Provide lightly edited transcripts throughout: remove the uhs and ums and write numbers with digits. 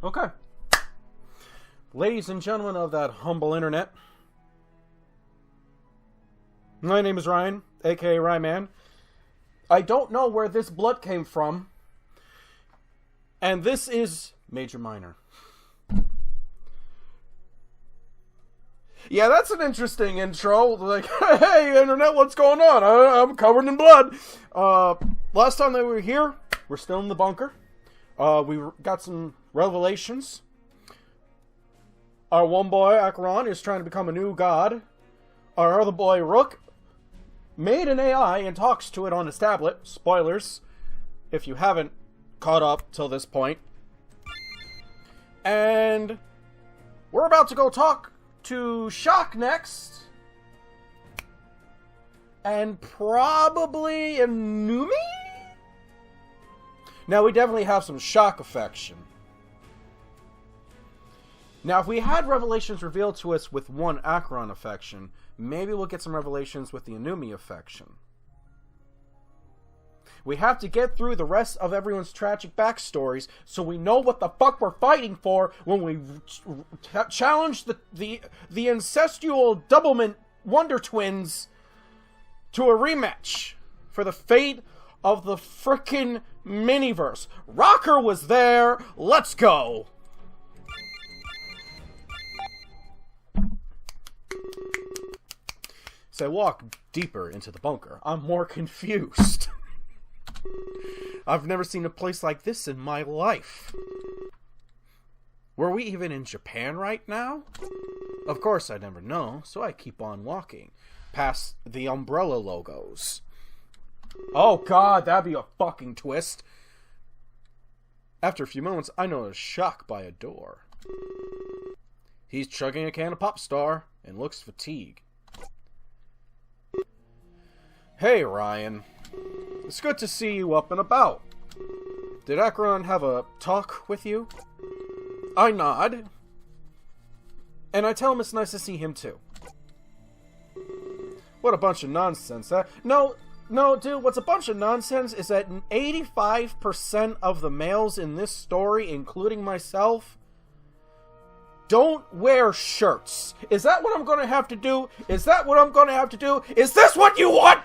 Okay. Ladies and gentlemen of that humble internet, my name is Ryan, aka Ryman. I don't know where this blood came from, and this is Major Minor. Yeah, that's an interesting intro. Like, hey, internet, what's going on? I'm covered in blood. Last time that we were here, we're still in the bunker. We got some revelations. Our one boy, Acheron, is trying to become a new god. Our other boy, Rook, made an AI and talks to it on his tablet. Spoilers, if you haven't caught up till this point. And we're about to go talk to Shock next. And probably Inumi? Now, we definitely have some Shock affection. Now, if we had revelations revealed to us with one Acheron affection, maybe we'll get some revelations with the Inumi affection. We have to get through the rest of everyone's tragic backstories so we know what the fuck we're fighting for when we challenge the incestual Doublemint Wonder Twins to a rematch for the fate of the frickin' Miniverse. Rocker was there. Let's go. As I walk deeper into the bunker, I'm more confused. I've never seen a place like this in my life. Were we even in Japan right now? Of course I never know, so I keep on walking, past the umbrella logos. Oh god, that'd be a fucking twist. After a few moments, I notice Shock by a door. He's chugging a can of Pop Star and looks fatigued. Hey, Ryan. It's good to see you up and about. Did Acheron have a talk with you? I nod. And I tell him it's nice to see him too. What a bunch of nonsense, huh? No, dude, what's a bunch of nonsense is that 85% of the males in this story, including myself, don't wear shirts. Is that what I'm gonna have to do? Is that what I'm gonna have to do? Is this what you want?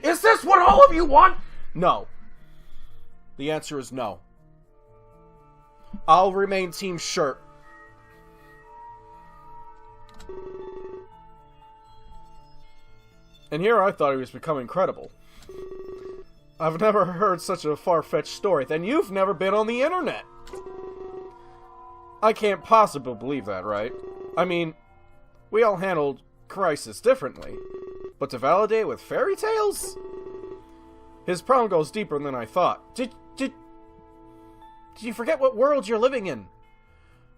Is this what all of you want? No. The answer is no. I'll remain Team Shirt. And here I thought he was becoming credible. I've never heard such a far-fetched story. Then you've never been on the internet. I can't possibly believe that, right? I mean, we all handled crisis differently. But to validate with fairy tales? His problem goes deeper than I thought. Did you forget what world you're living in?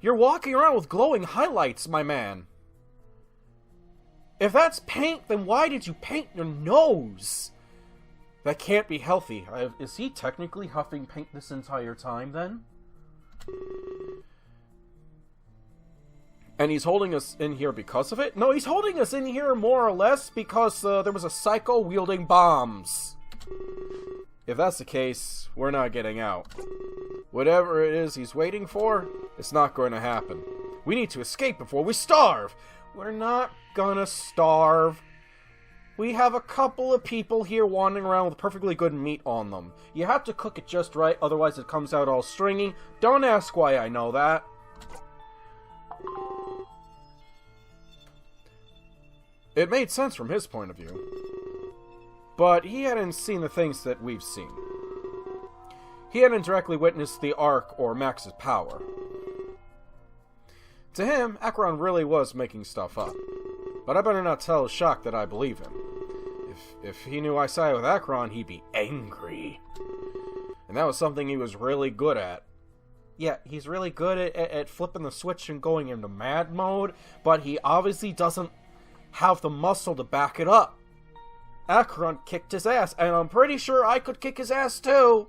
You're walking around with glowing highlights, my man. If that's paint, then why did you paint your nose? That can't be healthy. Is he technically huffing paint this entire time, then? And he's holding us in here because of it? No, he's holding us in here more or less because there was a psycho wielding bombs. If that's the case, we're not getting out. Whatever it is he's waiting for, it's not going to happen. We need to escape before we starve. We're not gonna starve. We have a couple of people here wandering around with perfectly good meat on them. You have to cook it just right, otherwise it comes out all stringy. Don't ask why I know that. It made sense from his point of view. But he hadn't seen the things that we've seen. He hadn't directly witnessed the Ark or Max's power. To him, Acheron really was making stuff up. But I better not tell Shock that I believe him. If he knew I sided with Acheron, he'd be angry. And that was something he was really good at. Yeah, he's really good at flipping the switch and going into mad mode, but he obviously doesn't have the muscle to back it up. Acheron kicked his ass, and I'm pretty sure I could kick his ass too.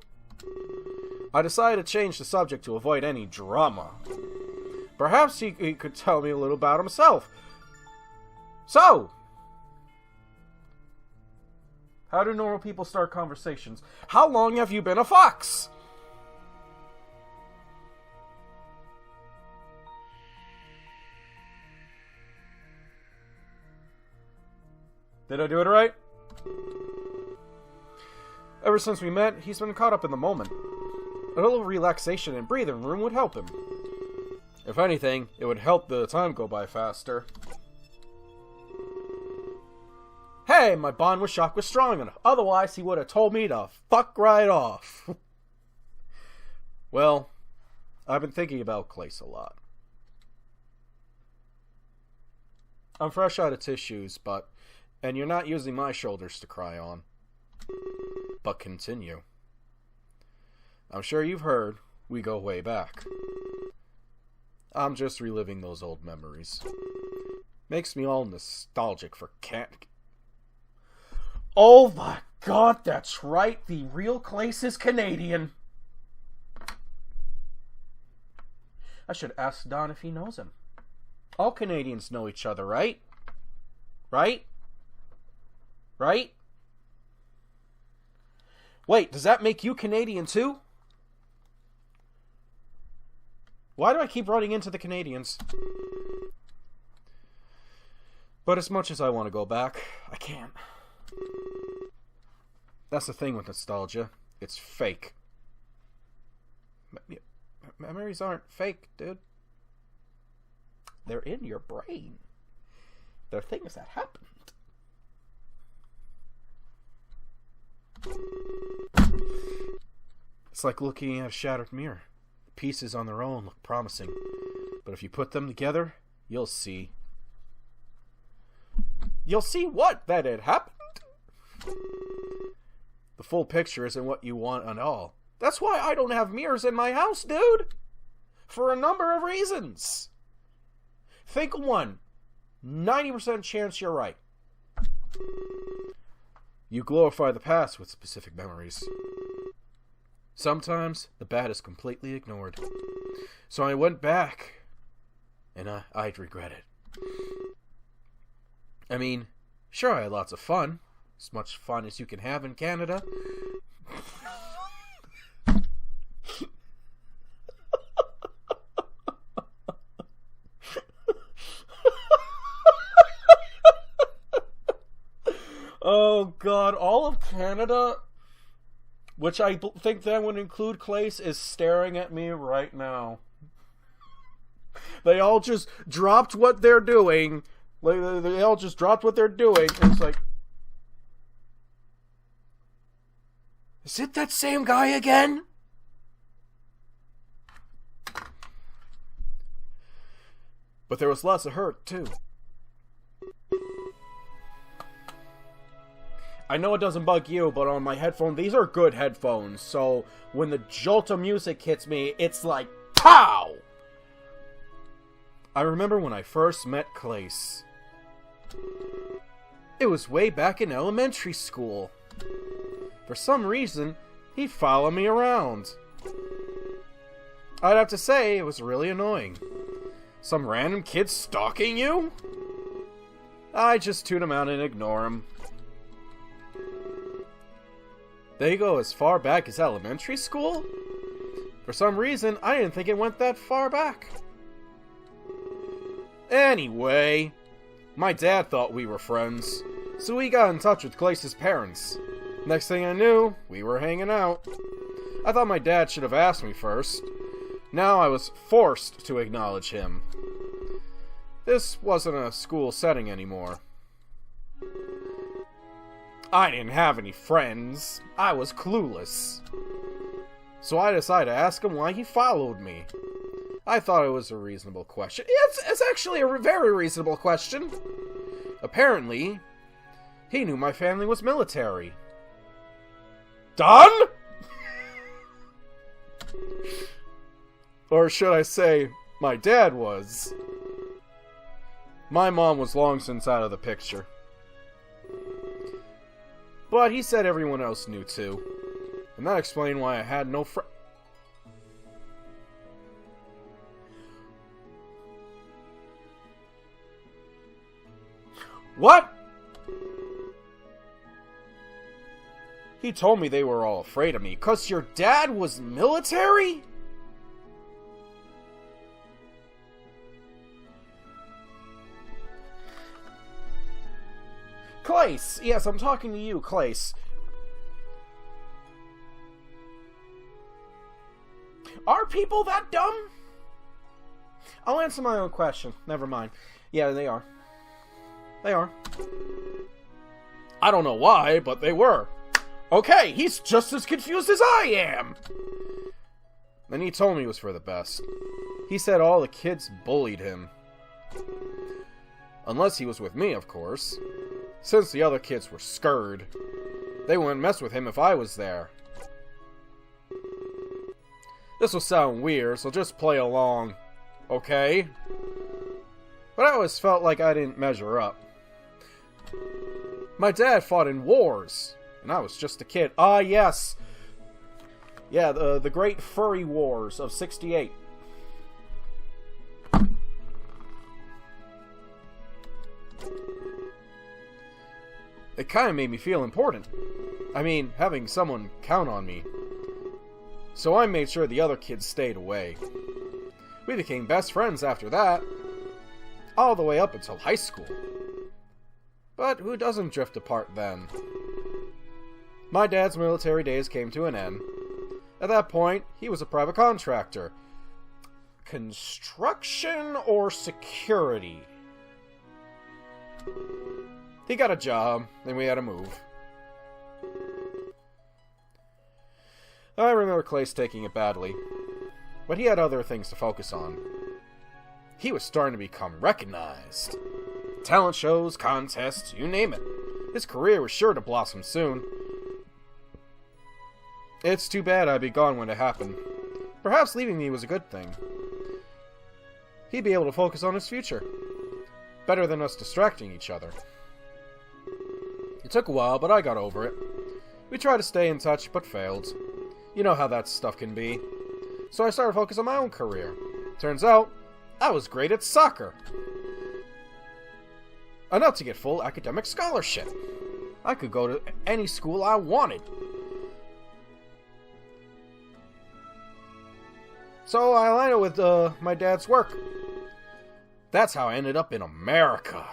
I decided to change the subject to avoid any drama. Perhaps he could tell me a little about himself. So, how do normal people start conversations? How long have you been a fox? Did I do it right? Ever since we met, he's been caught up in the moment. A little relaxation and breathing room would help him. If anything, it would help the time go by faster. Hey, my bond with Shock was strong enough. Otherwise, he would have told me to fuck right off. Well, I've been thinking about Clace a lot. I'm fresh out of tissues, and you're not using my shoulders to cry on. But continue. I'm sure you've heard we go way back. I'm just reliving those old memories. Makes me all nostalgic for Oh my god, that's right. The real Clace is Canadian. I should ask Don if he knows him. All Canadians know each other, right? Right? Right? Wait, does that make you Canadian too? Why do I keep running into the Canadians? But as much as I want to go back, I can't. That's the thing with nostalgia. It's fake. Memories aren't fake, dude. They're in your brain. They're things that happened. It's like looking at a shattered mirror. The pieces on their own look promising, but if you put them together, you'll see. You'll see what? That it happened? The full picture isn't what you want at all. That's why I don't have mirrors in my house, dude. For a number of reasons. Think of one. 90% chance you're right. You glorify the past with specific memories. Sometimes the bad is completely ignored. So I went back, and I'd regret it. I mean, sure, I had lots of fun. As much fun as you can have in Canada. Oh god, all of Canada, which I think that would include Clace, is staring at me right now. They all just dropped what they're doing. They all just dropped what they're doing, and it's like, is it that same guy again? But there was lots of hurt, too. I know it doesn't bug you, but on my headphone, these are good headphones, so when the jolt of music hits me, it's like, POW! I remember when I first met Clace. It was way back in elementary school. For some reason, he'd follow me around. I'd have to say, it was really annoying. Some random kid stalking you? I just tune him out and ignore him. They go as far back as elementary school? For some reason, I didn't think it went that far back. Anyway, my dad thought we were friends, so he got in touch with Clace's parents. Next thing I knew, we were hanging out. I thought my dad should have asked me first. Now I was forced to acknowledge him. This wasn't a school setting anymore. I didn't have any friends. I was clueless. So I decided to ask him why he followed me. I thought it was a reasonable question. It's actually a very reasonable question. Apparently, he knew my family was military. Done? Or should I say, my dad was. My mom was long since out of the picture. But he said everyone else knew too. And that explained why I had no What? He told me they were all afraid of me, 'cause your dad was military? Clace! Yes, I'm talking to you, Clace. Are people that dumb? I'll answer my own question. Never mind. Yeah, they are. They are. I don't know why, but they were. Okay, he's just as confused as I am! Then he told me it was for the best. He said all the kids bullied him. Unless he was with me, of course. Since the other kids were scared. They wouldn't mess with him if I was there. This will sound weird, so just play along. Okay? But I always felt like I didn't measure up. My dad fought in wars, and I was just a kid. Ah, yes! Yeah, the Great Furry Wars of '68. It kind of made me feel important. I mean, having someone count on me. So I made sure the other kids stayed away. We became best friends after that. All the way up until high school. But who doesn't drift apart then? My dad's military days came to an end. At that point, he was a private contractor. Construction or security? He got a job, and we had to move. I remember Clace taking it badly, but he had other things to focus on. He was starting to become recognized. Talent shows, contests, you name it. His career was sure to blossom soon. It's too bad I'd be gone when it happened. Perhaps leaving me was a good thing. He'd be able to focus on his future. Better than us distracting each other. It took a while, but I got over it. We tried to stay in touch, but failed. You know how that stuff can be. So I started focusing on my own career. Turns out, I was great at soccer. Enough to get full academic scholarship. I could go to any school I wanted. So I aligned it with my dad's work. That's how I ended up in America.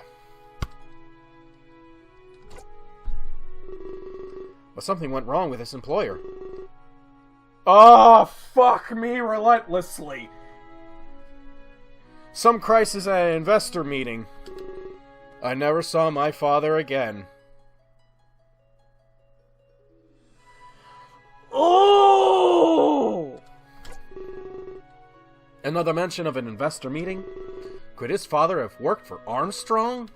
But something went wrong with his employer. Oh, fuck me relentlessly. Some crisis at an investor meeting. I never saw my father again. Oh! Another mention of an investor meeting? Could his father have worked for Armstrong?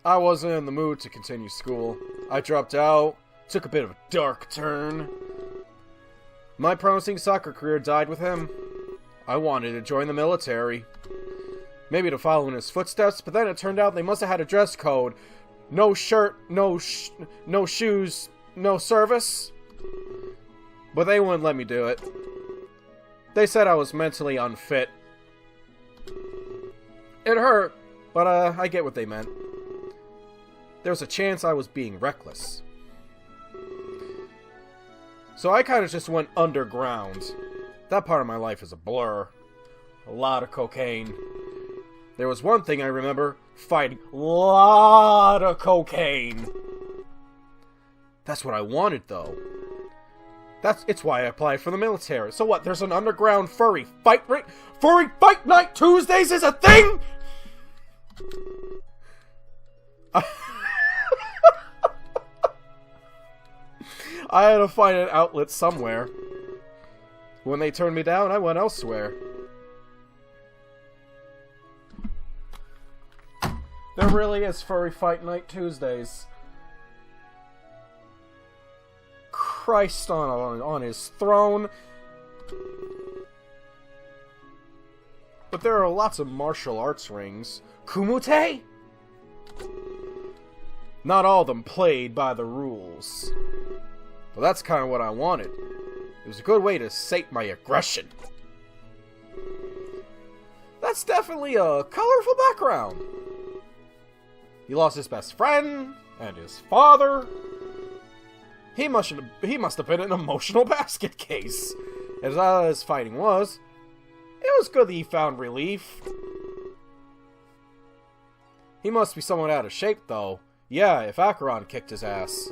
I wasn't in the mood to continue school. I dropped out, took a bit of a dark turn. My promising soccer career died with him. I wanted to join the military. Maybe to follow in his footsteps, but then it turned out they must have had a dress code. No shirt, no shoes, no service. But they wouldn't let me do it. They said I was mentally unfit. It hurt, but I get what they meant. There was a chance I was being reckless. So I kind of just went underground. That part of my life is a blur. A lot of cocaine. There was one thing I remember, fighting a lot of cocaine. That's what I wanted, though. It's why I applied for the military. So what, there's an underground furry fight night Tuesdays is a thing?! I had to find an outlet somewhere. When they turned me down, I went elsewhere. There really is Furry Fight Night Tuesdays. Christ on his throne. But there are lots of martial arts rings. Kumite? Not all of them played by the rules. But that's kind of what I wanted. It was a good way to sate my aggression. That's definitely a colorful background. He lost his best friend and his father. He must have been an emotional basket case. As odd as fighting was, it was good that he found relief. He must be somewhat out of shape, though. Yeah, if Acheron kicked his ass.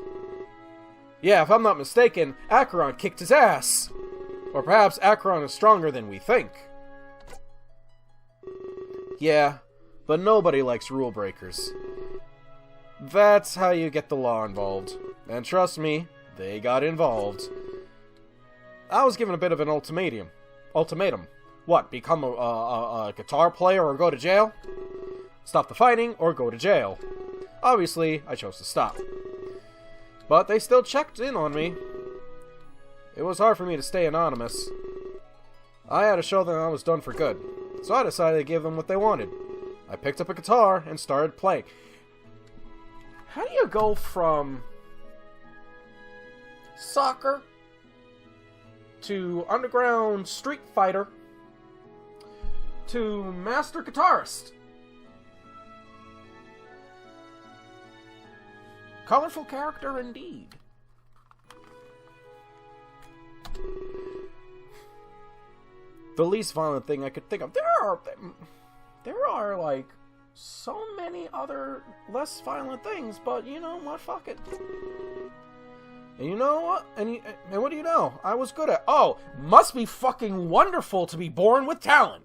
Yeah, if I'm not mistaken, Acheron kicked his ass! Or perhaps Acheron is stronger than we think. Yeah, but nobody likes rule breakers. That's how you get the law involved. And trust me, they got involved. I was given a bit of an ultimatum. What, become a guitar player or go to jail? Stop the fighting or go to jail. Obviously, I chose to stop. But they still checked in on me. It was hard for me to stay anonymous. I had to show them I was done for good. So I decided to give them what they wanted. I picked up a guitar and started playing. How do you go from soccer to underground street fighter to master guitarist? Colorful character indeed. The least violent thing I could think of. There are like so many other less violent things, but you know what? Fuck it. And you know what? And what do you know? I was good at. Oh, must be fucking wonderful to be born with talent.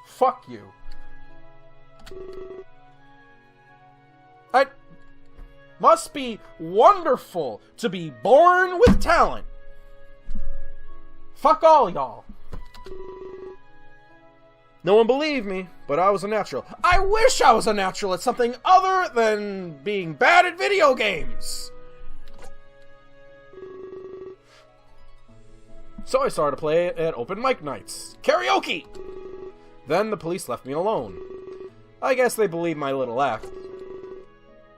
Fuck you. Must be wonderful to be born with talent. Fuck all y'all. No one believed me, but I was a natural. I wish I was a natural at something other than being bad at video games. So I started to play at open mic nights. Karaoke! Then the police left me alone. I guess they believed my little act.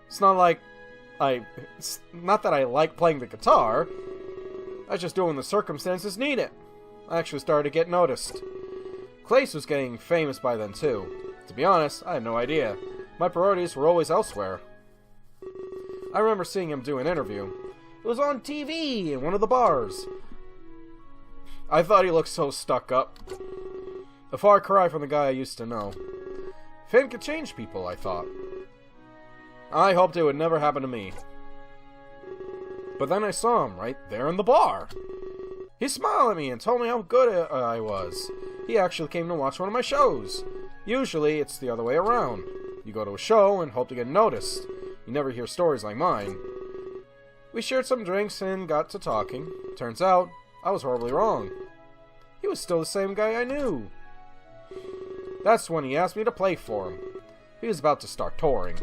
It's not that I like playing the guitar. I just do when the circumstances need it. I actually started to get noticed. Clace was getting famous by then too. To be honest, I had no idea. My priorities were always elsewhere. I remember seeing him do an interview. It was on TV in one of the bars. I thought he looked so stuck up. A far cry from the guy I used to know. Fame could change people, I thought. I hoped it would never happen to me. But then I saw him right there in the bar. He smiled at me and told me how good I was. He actually came to watch one of my shows. Usually, it's the other way around. You go to a show and hope to get noticed. You never hear stories like mine. We shared some drinks and got to talking. Turns out, I was horribly wrong. He was still the same guy I knew. That's when he asked me to play for him. He was about to start touring.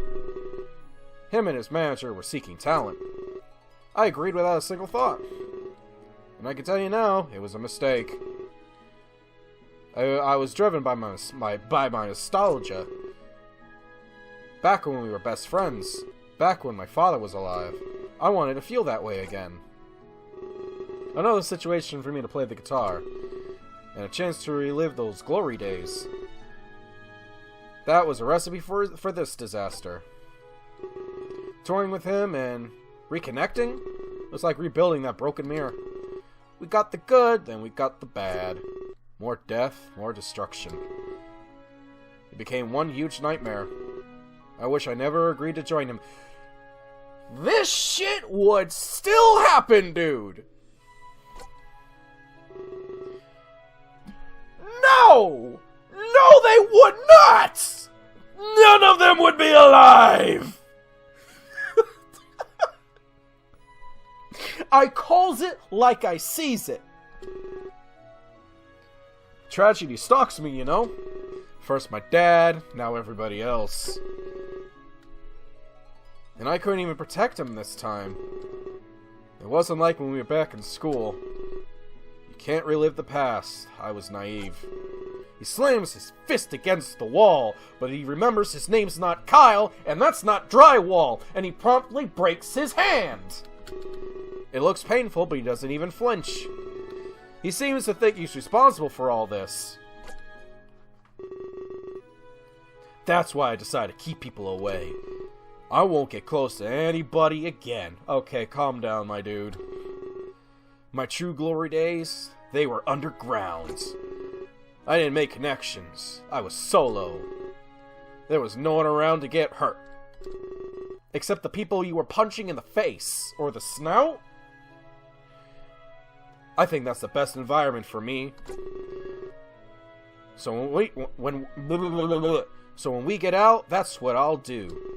Him and his manager were seeking talent. I agreed without a single thought. And I can tell you now, it was a mistake. I was driven by my nostalgia. Back when we were best friends. Back when my father was alive. I wanted to feel that way again. Another situation for me to play the guitar. And a chance to relive those glory days. That was a recipe for this disaster. Touring with him and reconnecting was like rebuilding that broken mirror. We got the good, then we got the bad. More death, more destruction. It became one huge nightmare. I wish I never agreed to join him. This shit would still happen, dude! No! No, they would not! None of them would be alive! I calls it like I sees it. Tragedy stalks me, you know. First my dad, now everybody else. And I couldn't even protect him this time. It wasn't like when we were back in school. You can't relive the past. I was naive. He slams his fist against the wall, but he remembers his name's not Kyle, and that's not drywall, and he promptly breaks his hand. It looks painful, but he doesn't even flinch. He seems to think he's responsible for all this. That's why I decided to keep people away. I won't get close to anybody again. Okay, calm down, my dude. My true glory days, they were underground. I didn't make connections. I was solo. There was no one around to get hurt. Except the people you were punching in the face. Or the snout? I think that's the best environment for me. So when we get out, that's what I'll do.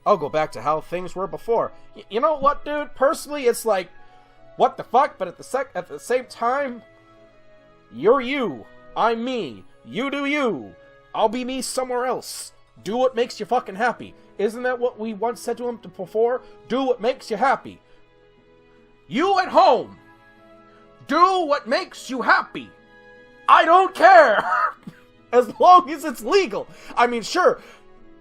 I'll go back to how things were before. You know what, dude? Personally, it's like, what the fuck? But at the same time, you're you. I'm me. You do you. I'll be me somewhere else. Do what makes you fucking happy. Isn't that what we once said to him before? Do what makes you happy. You at home. Do what makes you happy. I don't care. As long as it's legal. I mean, sure,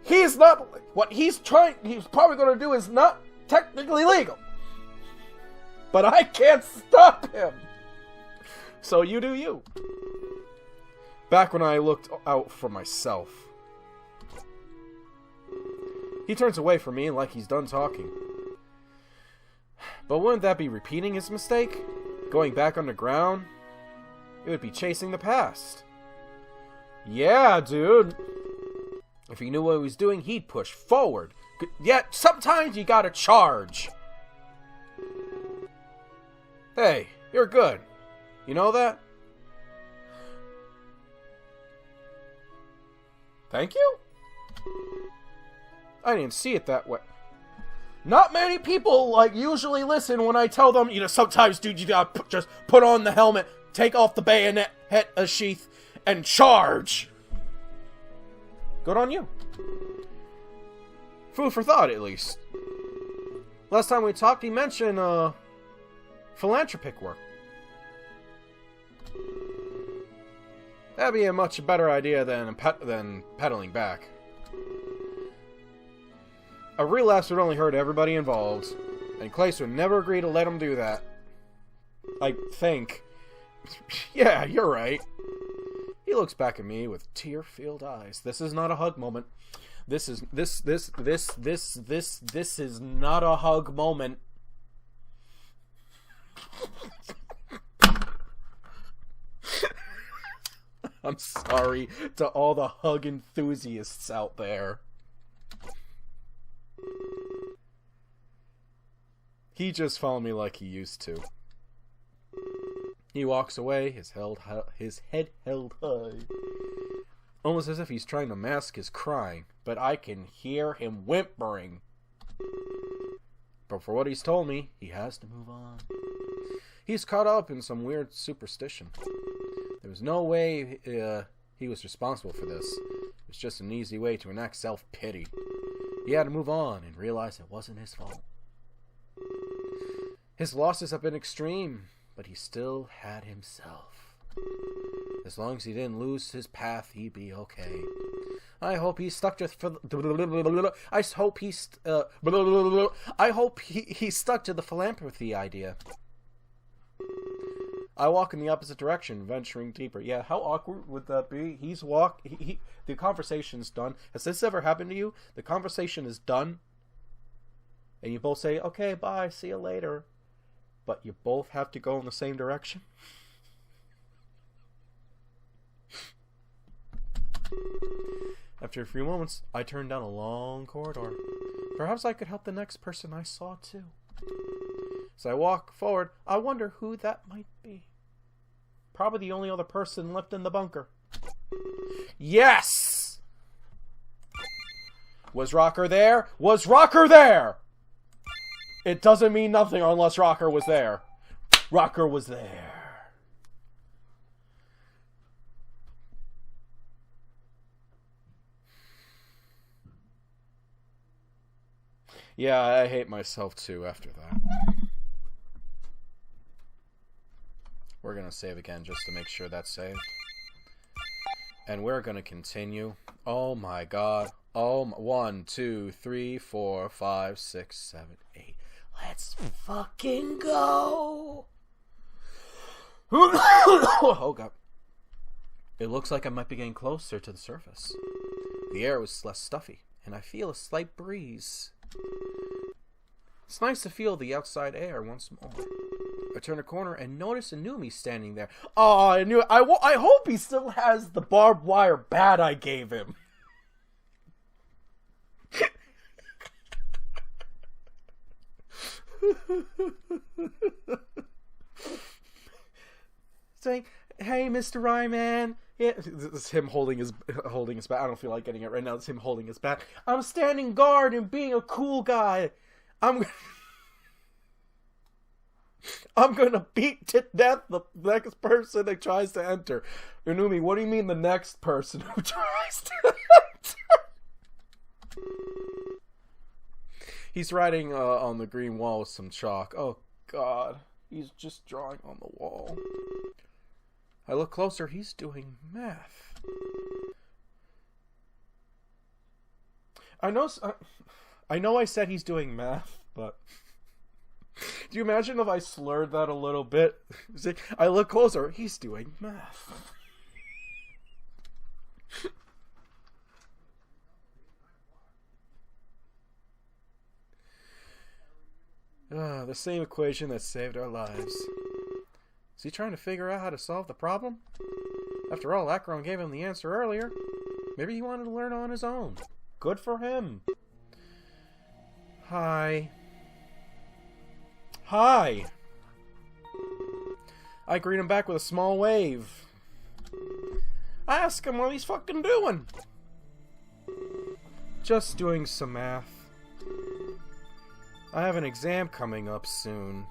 he's not... What he's probably going to do is not technically legal. But I can't stop him. So you do you. Back when I looked out for myself. He turns away from me like he's done talking. But wouldn't that be repeating his mistake? Going back underground? It would be chasing the past. Yeah, dude. If he knew what he was doing, he'd push forward. Yet, sometimes you gotta charge. Hey, you're good. You know that? Thank you? I didn't see it that way. Not many people, usually listen when I tell them, sometimes, dude, you gotta just put on the helmet, take off the bayonet, sheath, and charge. Good on you. Food for thought, at least. Last time we talked, he mentioned, philanthropic work. That'd be a much better idea than pedaling back. A relapse would only hurt everybody involved, and Clace would never agree to let him do that. I think. Yeah, you're right. He looks back at me with tear-filled eyes. This is not a hug moment. This is not a hug moment. I'm sorry to all the hug enthusiasts out there. He just followed me like he used to. He walks away, his head held high. Almost as if he's trying to mask his crying, but I can hear him whimpering. But for what he's told me, he has to move on. He's caught up in some weird superstition. There was no way he was responsible for this. It was just an easy way to enact self-pity. He had to move on and realize it wasn't his fault. His losses have been extreme, but he still had himself. As long as he didn't lose his path, he'd be okay. I hope he stuck to he stuck to the philanthropy idea. I walk in the opposite direction, venturing deeper. Yeah, how awkward would that be? The conversation's done. Has this ever happened to you? The conversation is done, and you both say, okay, bye, see you later. But you both have to go in the same direction? After a few moments, I turned down a long corridor. Perhaps I could help the next person I saw, too. As I walk forward, I wonder who that might be. Probably the only other person left in the bunker. Yes! Was Rocker there? Was Rocker there? It doesn't mean nothing unless Rocker was there. Rocker was there. Yeah, I hate myself too after that. We're gonna save again just to make sure that's saved. And we're gonna continue. Oh my god. Oh, 1, 2, 3, 4, 5, 6, 7, 8. Let's fucking go! Oh god. It looks like I might be getting closer to the surface. The air was less stuffy, and I feel a slight breeze. It's nice to feel the outside air once more. I turn a corner and notice Inumi standing there. Oh, I knew it. I hope he still has the barbed wire bat I gave him. Saying, "Hey, Mr. Rayman." Yeah, this is him holding his bat. I don't feel like getting it right now. It's him holding his bat. "I'm standing guard and being a cool guy. I'm gonna beat to death the next person that tries to enter." Inumi, what do you mean the next person who tries to enter? He's writing on the green wall with some chalk. Oh, God. He's just drawing on the wall. I look closer. He's doing math. I know I said he's doing math, but... Do you imagine if I slurred that a little bit? I look closer. He's doing math. The same equation that saved our lives. Is he trying to figure out how to solve the problem? After all, Acheron gave him the answer earlier. Maybe he wanted to learn on his own. Good for him. Hi. Hi. I greet him back with a small wave. I ask him what he's fucking doing. Just doing some math. I have an exam coming up soon.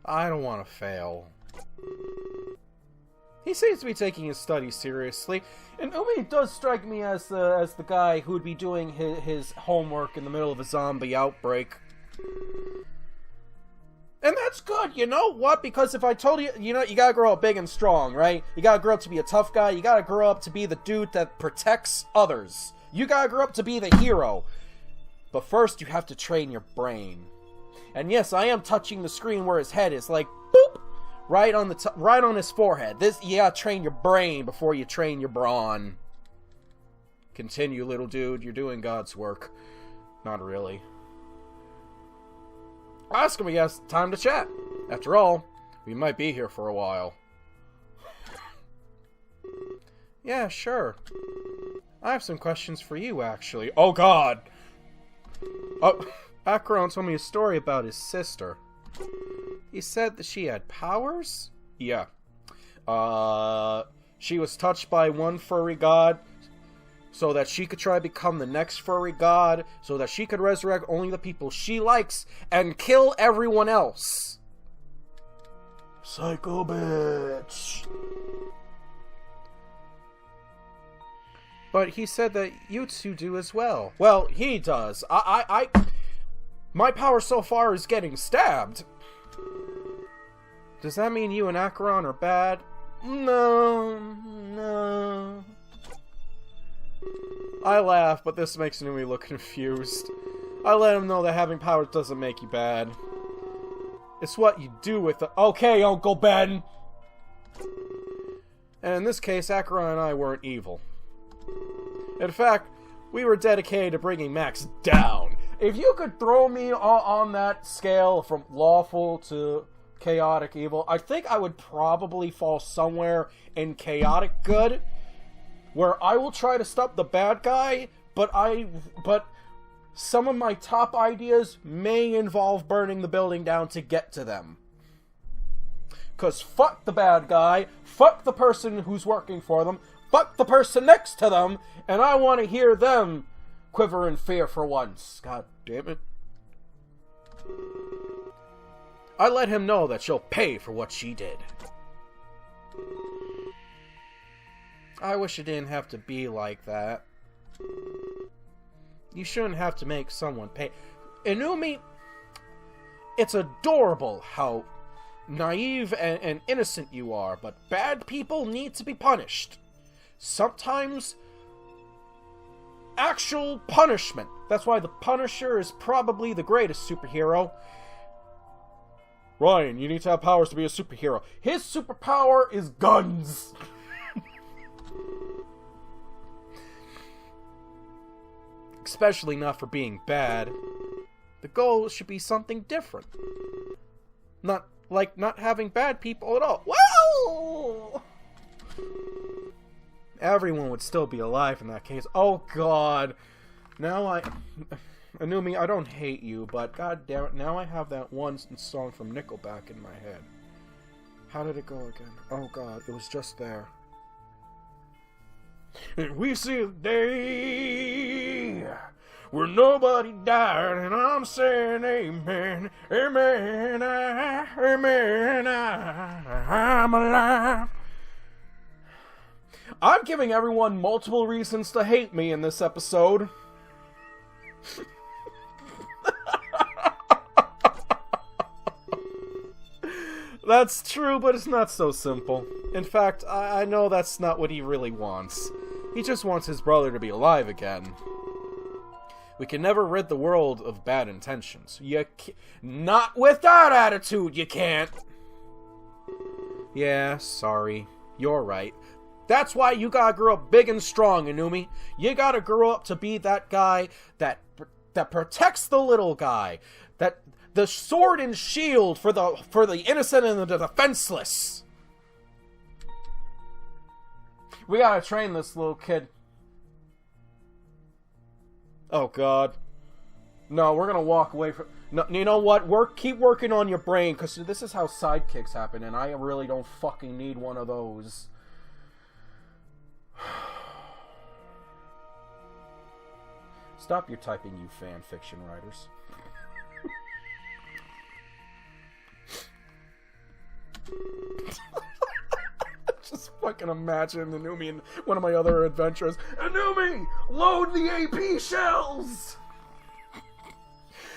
I don't want to fail. He seems to be taking his studies seriously, and Umi does strike me as the guy who would be doing his homework in the middle of a zombie outbreak. And that's good, you know what? Because if I told you, you gotta grow up big and strong, right? You gotta grow up to be a tough guy. You gotta grow up to be the dude that protects others. You gotta grow up to be the hero. But first, you have to train your brain. And yes, I am touching the screen where his head is, like, boop! Right on his forehead. You gotta train your brain before you train your brawn. Continue, little dude. You're doing God's work. Not really. Ask him if he has time to chat. After all, we might be here for a while. Yeah, sure. I have some questions for you, actually. Oh, God! Oh, Acheron told me a story about his sister. He said that she had powers? Yeah. She was touched by one furry god so that she could try to become the next furry god, so that she could resurrect only the people she likes and kill everyone else. Psycho bitch. But he said that you two do as well. Well, he does. My power so far is getting stabbed. Does that mean you and Acheron are bad? No. I laugh, but this makes Nui look confused. I let him know that having powers doesn't make you bad. It's what you do with it. Okay, Uncle Ben! And in this case, Acheron and I weren't evil. In fact, we were dedicated to bringing Max down. If you could throw me on that scale from lawful to chaotic evil, I think I would probably fall somewhere in chaotic good, where I will try to stop the bad guy, but some of my top ideas may involve burning the building down to get to them. 'Cause fuck the bad guy, fuck the person who's working for them, fuck the person next to them, and I want to hear them quiver in fear for once. God damn it. I let him know that she'll pay for what she did. I wish it didn't have to be like that. You shouldn't have to make someone pay. Inumi, it's adorable how naive and innocent you are, but bad people need to be punished. Sometimes actual punishment. That's why the Punisher is probably the greatest superhero. Ryan, you need to have powers to be a superhero. His superpower is guns. Especially not for being bad. The goal should be something different. Not having bad people at all. Well, everyone would still be alive in that case. Oh God. Now Anumi, I don't hate you, but god damn it, now I have that one song from Nickelback in my head. How did it go again? Oh god, it was just there. We see a day where nobody died, and I'm saying amen, amen, amen, I'm alive. I'm giving everyone multiple reasons to hate me in this episode. That's true, but it's not so simple. In fact, I know that's not what he really wants. He just wants his brother to be alive again. We can never rid the world of bad intentions. Not with that attitude, you can't. Yeah, sorry. You're right. That's why you gotta grow up big and strong, Inumi. You gotta grow up to be that guy that protects the little guy. The sword and shield for the innocent and the defenseless. We gotta train this little kid. Oh god. No, we're gonna walk away from... No, you know what? Keep working on your brain, because this is how sidekicks happen, and I really don't fucking need one of those. Stop your typing, you fan fiction writers. Just fucking imagine Inumi in one of my other adventures. Inumi, load the AP shells!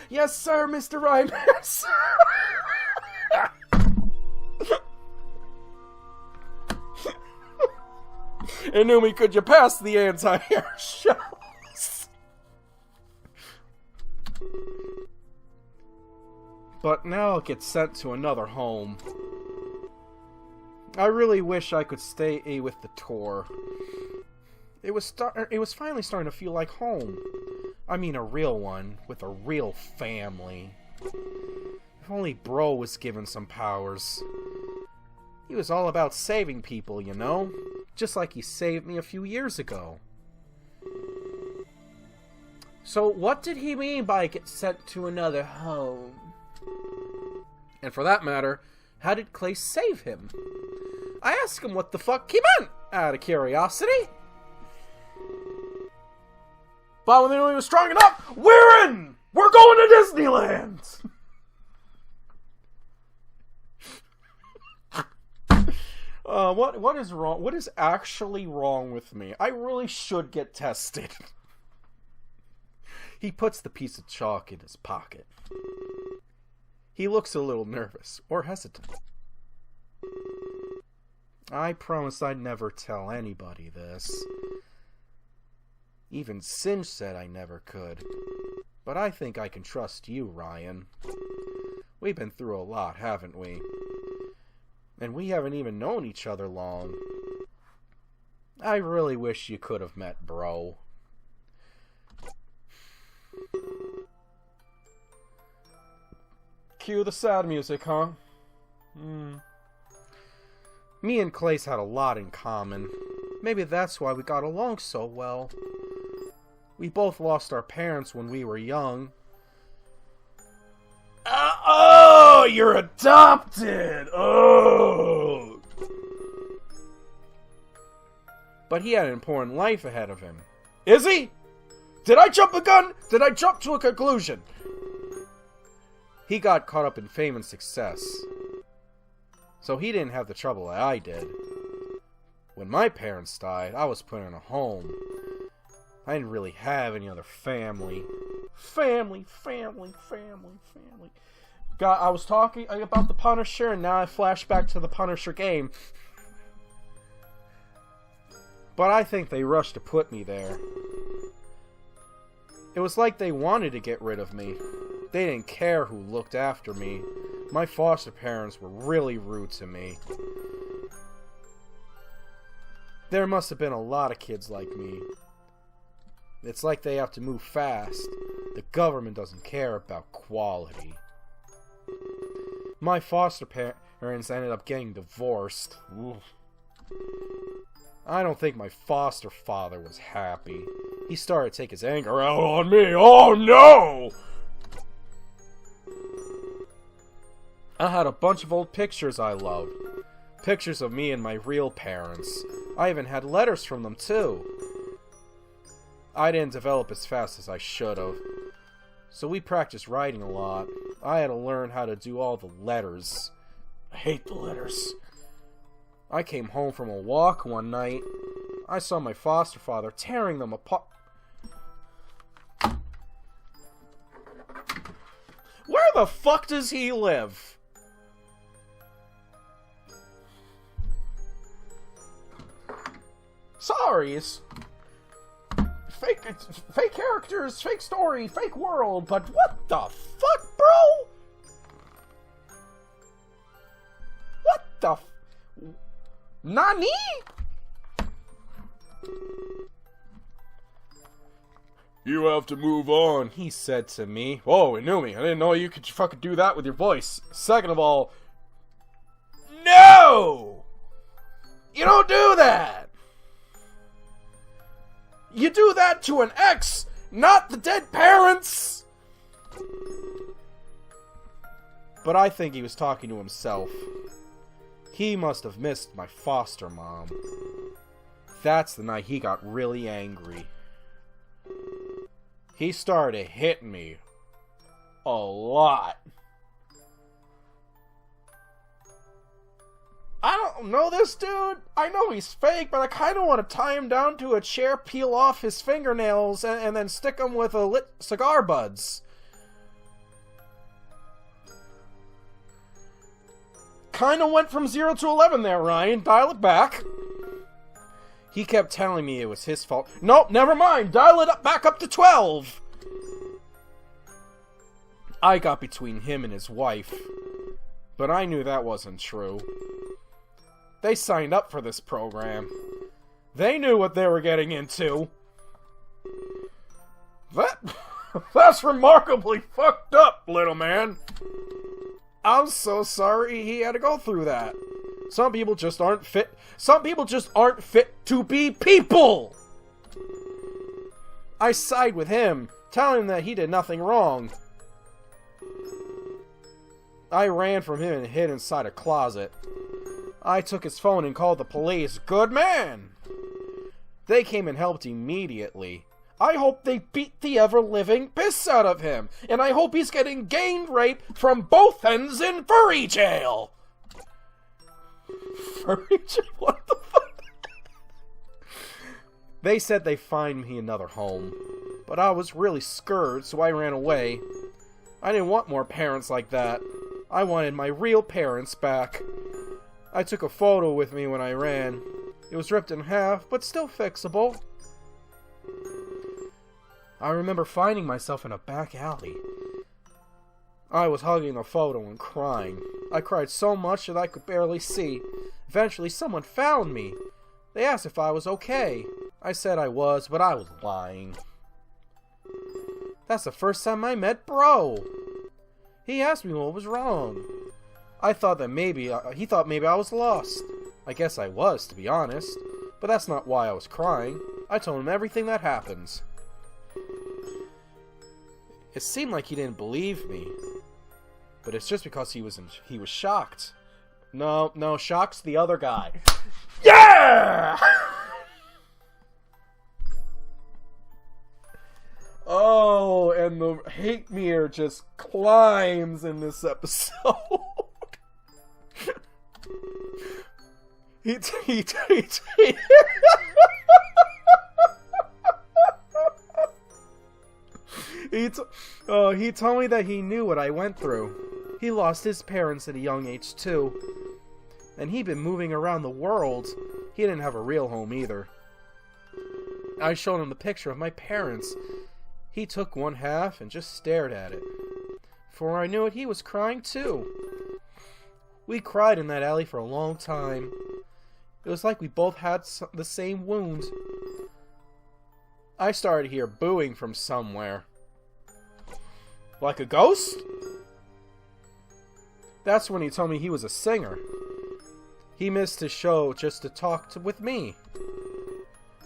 Yes, sir, Mr. Rhymes. Inumi, could you pass the anti-air shells? But now I'll get sent to another home. I really wish I could stay with the tour. It was finally starting to feel like home. I mean a real one, with a real family. If only Bro was given some powers. He was all about saving people, you know? Just like he saved me a few years ago. So what did he mean by get sent to another home? And for that matter, how did Clay save him? I asked him what the fuck he meant, out of curiosity. But when they knew he was strong enough, we're in! We're going to Disneyland! What is wrong? What is actually wrong with me? I really should get tested. He puts the piece of chalk in his pocket. He looks a little nervous, or hesitant. I promised I'd never tell anybody this. Even Singe said I never could. But I think I can trust you, Ryan. We've been through a lot, haven't we? And we haven't even known each other long. I really wish you could have met Bro. Cue the sad music, huh? Me and Clace had a lot in common. Maybe that's why we got along so well. We both lost our parents when we were young. Oh, you're adopted! Oh! But he had an important life ahead of him. Is he? Did I jump the gun? Did I jump to a conclusion? He got caught up in fame and success. So he didn't have the trouble that I did. When my parents died, I was put in a home. I didn't really have any other family. Family. God, I was talking about the Punisher, and now I flash back to the Punisher game. But I think they rushed to put me there. It was like they wanted to get rid of me. They didn't care who looked after me. My foster parents were really rude to me. There must have been a lot of kids like me. It's like they have to move fast. The government doesn't care about quality. My foster parents ended up getting divorced. Oof. I don't think my foster father was happy. He started to take his anger out on me. Oh no! I had a bunch of old pictures I loved. Pictures of me and my real parents. I even had letters from them too. I didn't develop as fast as I should have. So we practiced writing a lot. I had to learn how to do all the letters. I hate the letters. I came home from a walk one night. I saw my foster father tearing them apart. Where the fuck does he live? Sorry, it's fake characters, fake story, fake world, but what the fuck, bro? What the Nani? You have to move on, he said to me. Whoa, Inumi, I didn't know you could fucking do that with your voice. Second of all, no! You don't do that! You do that to an ex, not the dead parents! But I think he was talking to himself. He must have missed my foster mom. That's the night he got really angry. He started hitting me. A lot. I don't know this dude. I know he's fake, but I kind of want to tie him down to a chair, peel off his fingernails, and then stick him with a lit cigar buds. Kind of went from 0 to 11 there, Ryan. Dial it back. He kept telling me it was his fault. Nope, never mind. Dial it back up to 12. I got between him and his wife, but I knew that wasn't true. They signed up for this program. They knew what they were getting into. That's remarkably fucked up, little man. I'm so sorry he had to go through that. Some people just aren't fit. Some people just aren't fit to be people. I side with him, telling him that he did nothing wrong. I ran from him and hid inside a closet. I took his phone and called the police. Good man! They came and helped immediately. I hope they beat the ever-living piss out of him. And I hope he's getting gang rape from both ends in furry jail. Furry jail? What the fuck? They said they'd find me another home. But I was really scared, so I ran away. I didn't want more parents like that. I wanted my real parents back. I took a photo with me when I ran. It was ripped in half, but still fixable. I remember finding myself in a back alley. I was hugging the photo and crying. I cried so much that I could barely see. Eventually, someone found me. They asked if I was okay. I said I was, but I was lying. That's the first time I met Bro. He asked me what was wrong. I thought that he thought maybe I was lost. I guess I was, to be honest. But that's not why I was crying. I told him everything that happens. It seemed like he didn't believe me. But it's just because he was shocked. No, shock's the other guy. Yeah! Oh, and the hate meter just climbs in this episode. He told me that he knew what I went through. He lost his parents at a young age too. And he'd been moving around the world. He didn't have a real home either. I showed him the picture of my parents. He took one half and just stared at it. Before I knew it, he was crying too. We cried in that alley for a long time. It was like we both had the same wound. I started to hear booing from somewhere. Like a ghost? That's when he told me he was a singer. He missed his show just to talk with me.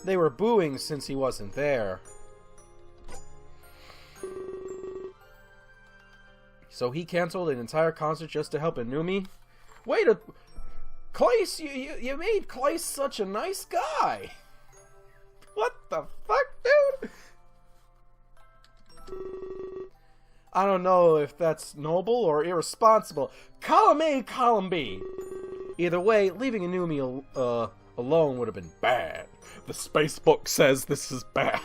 They were booing since he wasn't there. So he canceled an entire concert just to help Inumi? Wait a... Clace, you made Clace such a nice guy! What the fuck, dude? I don't know if that's noble or irresponsible. Column A, column B. Either way, leaving Inumi alone would have been bad. The space book says this is bad.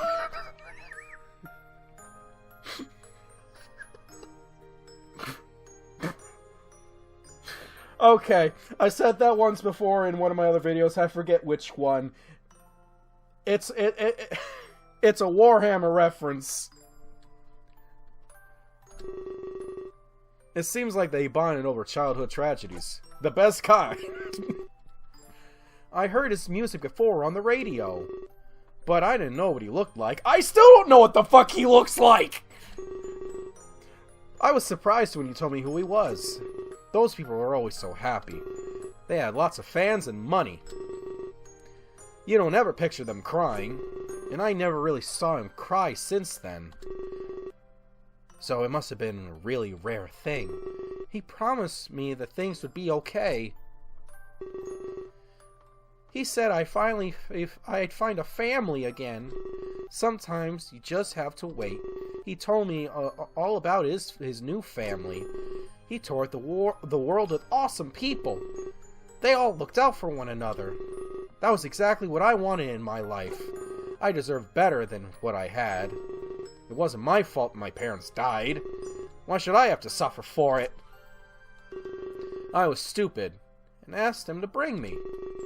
Okay, I said that once before in one of my other videos. I forget which one. It's a Warhammer reference. It seems like they bonded over childhood tragedies. The best kind. I heard his music before on the radio, but I didn't know what he looked like. I still don't know what the fuck he looks like! I was surprised when you told me who he was. Those people were always so happy. They had lots of fans and money. You don't ever picture them crying, and I never really saw him cry since then. So it must have been a really rare thing. He promised me that things would be okay. He said I'd find a family again. Sometimes you just have to wait. He told me all about his new family. He toured the world with awesome people. They all looked out for one another. That was exactly what I wanted in my life. I deserved better than what I had. It wasn't my fault my parents died. Why should I have to suffer for it? I was stupid and asked him to bring me.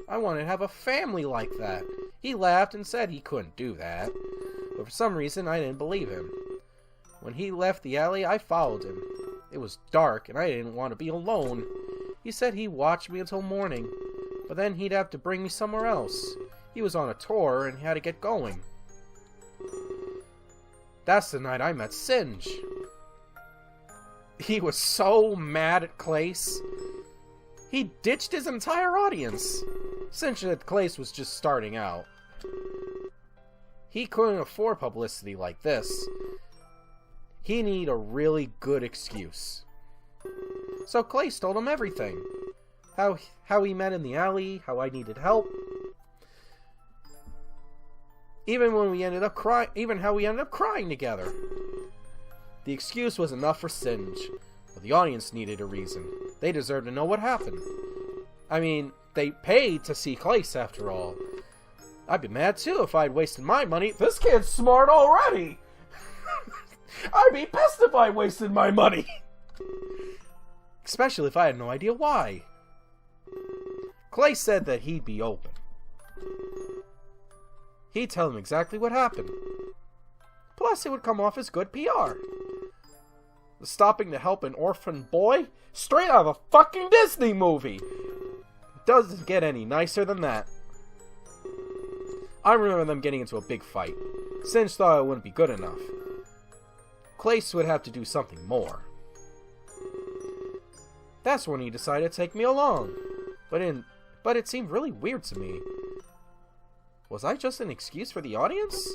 I wanted to have a family like that. He laughed and said he couldn't do that. But for some reason, I didn't believe him. When he left the alley, I followed him. It was dark, and I didn't want to be alone. He said he'd watch me until morning, but then he'd have to bring me somewhere else. He was on a tour and had to get going. That's the night I met Singe. He was so mad at Clace. He ditched his entire audience. Singe said Clace was just starting out. He couldn't afford publicity like this. He needed a really good excuse. So Clace told him everything. How he met in the alley, how I needed help. Even how we ended up crying together. The excuse was enough for Singe, but the audience needed a reason. They deserved to know what happened. I mean, they paid to see Clace after all. I'd be mad too if I'd wasted my money. This kid's smart already! I'd be pissed if I wasted my money! Especially if I had no idea why. Clace said that he'd be open. He'd tell him exactly what happened. Plus, it would come off as good PR. Stopping to help an orphan boy? Straight out of a fucking Disney movie! Doesn't get any nicer than that. I remember them getting into a big fight. Singe thought it wouldn't be good enough. Clace would have to do something more. That's when he decided to take me along. But it seemed really weird to me. Was I just an excuse for the audience?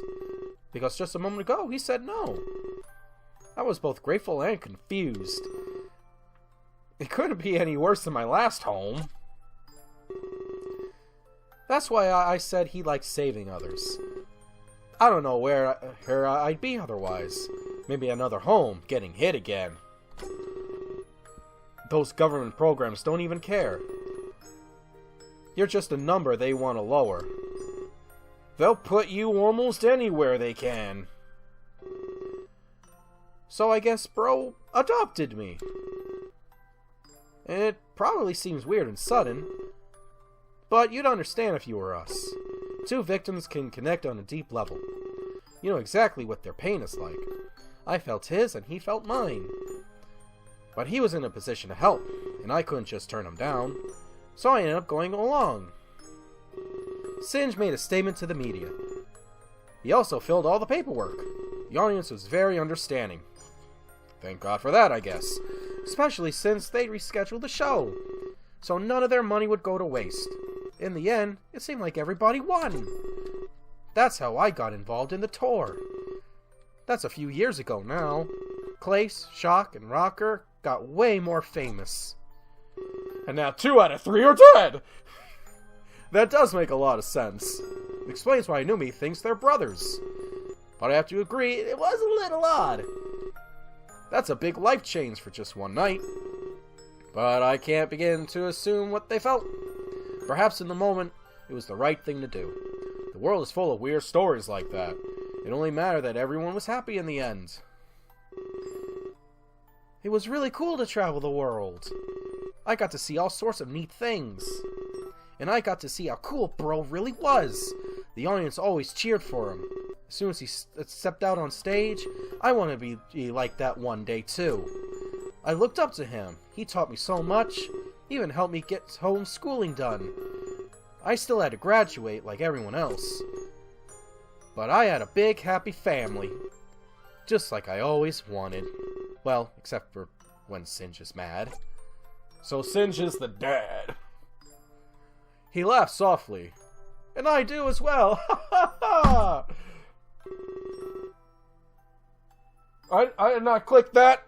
Because just a moment ago, he said no. I was both grateful and confused. It couldn't be any worse than my last home. That's why I said he liked saving others. I don't know where I'd be otherwise. Maybe another home, getting hit again. Those government programs don't even care. You're just a number they want to lower. They'll put you almost anywhere they can. So I guess bro adopted me. It probably seems weird and sudden, but you'd understand if you were us. Two victims can connect on a deep level. You know exactly what their pain is like. I felt his and he felt mine. But he was in a position to help, and I couldn't just turn him down, so I ended up going along. Singe made a statement to the media. He also filled all the paperwork. The audience was very understanding. Thank God for that, I guess. Especially since they rescheduled the show, so none of their money would go to waste. In the end, it seemed like everybody won. That's how I got involved in the tour. That's a few years ago now. Clace, Shock, and Rocker got way more famous. And now 2 out of 3 are dead! That does make a lot of sense. It explains why Inumi thinks they're brothers. But I have to agree, it was a little odd. That's a big life change for just one night. But I can't begin to assume what they felt. Perhaps in the moment, it was the right thing to do. The world is full of weird stories like that. It only mattered that everyone was happy in the end. It was really cool to travel the world. I got to see all sorts of neat things. And I got to see how cool Bro really was. The audience always cheered for him. As soon as he stepped out on stage, I want to be like that one day too. I looked up to him. He taught me so much. He even helped me get homeschooling done. I still had to graduate like everyone else. But I had a big happy family. Just like I always wanted. Well, except for when Singe is mad. So Singe is the dad. He laughed softly. And I do as well. Ha ha ha! I did not click that.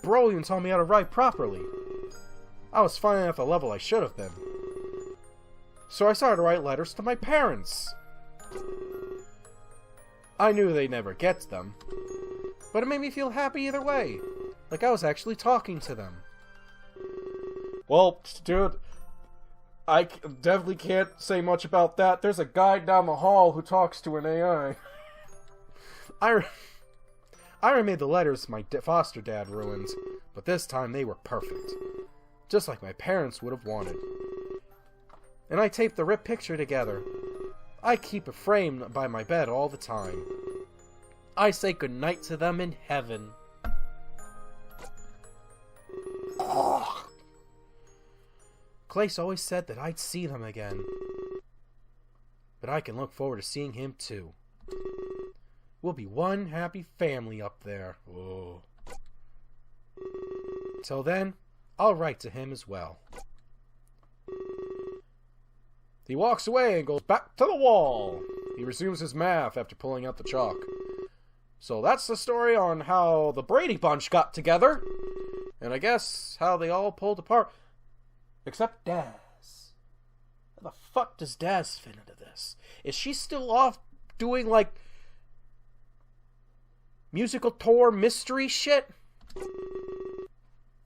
Bro even taught me how to write properly. I was finally at the level I should have been. So I started to write letters to my parents. I knew they'd never get to them. But it made me feel happy either way. Like I was actually talking to them. Well, dude, I definitely can't say much about that. There's a guy down the hall who talks to an AI. I remade the letters my foster dad ruined, but this time they were perfect. Just like my parents would have wanted. And I taped the ripped picture together. I keep it framed by my bed all the time. I say goodnight to them in heaven. Clace always said that I'd see them again. But I can look forward to seeing him too. We'll be one happy family up there. Oh. Till then, I'll write to him as well. He walks away and goes back to the wall. He resumes his math after pulling out the chalk. So that's the story on how the Brady Bunch got together. And I guess how they all pulled apart. Except Daz. How the fuck does Daz fit into this? Is she still off doing, like, musical tour mystery shit?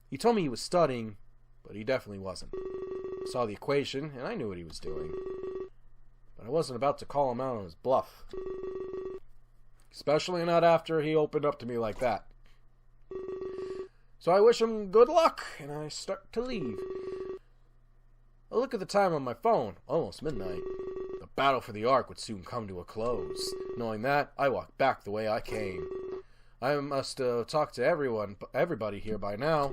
He told me he was studying, but he definitely wasn't. I saw the equation, and I knew what he was doing. But I wasn't about to call him out on his bluff. Especially not after he opened up to me like that. So I wish him good luck, and I start to leave. I look at the time on my phone, almost midnight. The battle for the Ark would soon come to a close. Knowing that, I walked back the way I came. I must have talked to everybody here by now.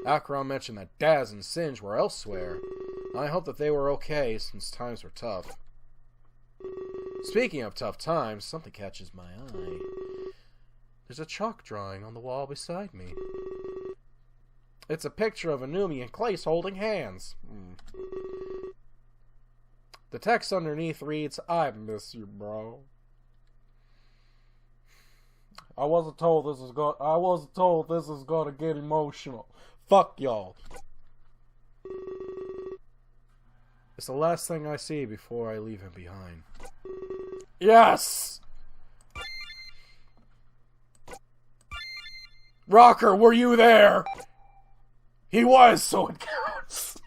Acheron mentioned that Daz and Singe were elsewhere. I hope that they were okay, since times were tough. Speaking of tough times, something catches my eye. There's a chalk drawing on the wall beside me. It's a picture of Inumi and Clace holding hands. The text underneath reads, "I miss you, bro." I wasn't told this is gonna get emotional. Fuck y'all. It's the last thing I see before I leave him behind. Yes! Rocker, were you there? He was, so it counts.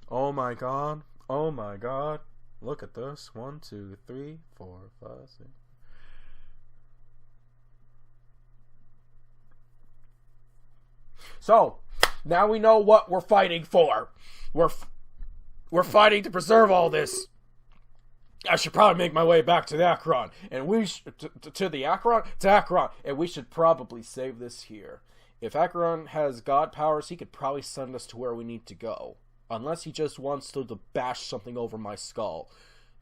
Oh my god. Oh my god. Look at this. 1, 2, 3, 4, 5, 6. So, now we know what we're fighting for. We're fighting to preserve all this. I should probably make my way back to the Acheron. And we to the Acheron? To Acheron. And we should probably save this here. If Acheron has god powers, he could probably send us to where we need to go. Unless he just wants to bash something over my skull.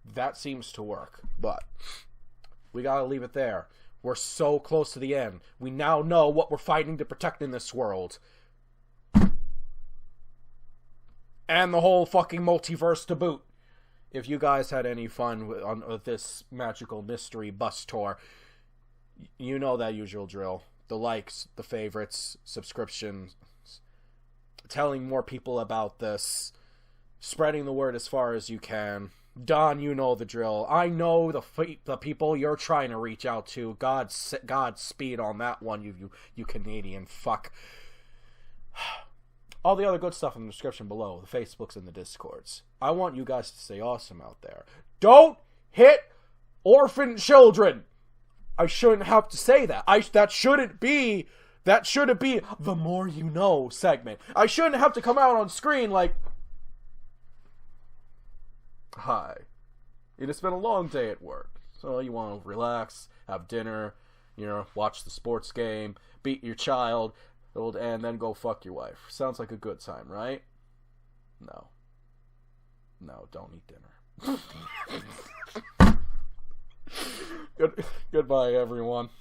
That seems to work. But we gotta leave it there. We're so close to the end. We now know what we're fighting to protect in this world. And the whole fucking multiverse to boot. if you guys had any fun with this magical mystery bus tour, you know that usual drill. The likes, the favorites, subscriptions, telling more people about this, spreading the word as far as you can. Don, you know the drill. I know the people you're trying to reach out to. Godspeed on that one, you Canadian fuck. All the other good stuff in the description below, the Facebooks and the Discords. I want you guys to stay awesome out there. Don't hit orphan children! I shouldn't have to say that. That shouldn't be the more you know segment. I shouldn't have to come out on screen like, hi. It's been a long day at work. So you want to relax, have dinner, watch the sports game, beat your child, and then go fuck your wife. Sounds like a good time, right? No. No, don't eat dinner. Goodbye, everyone.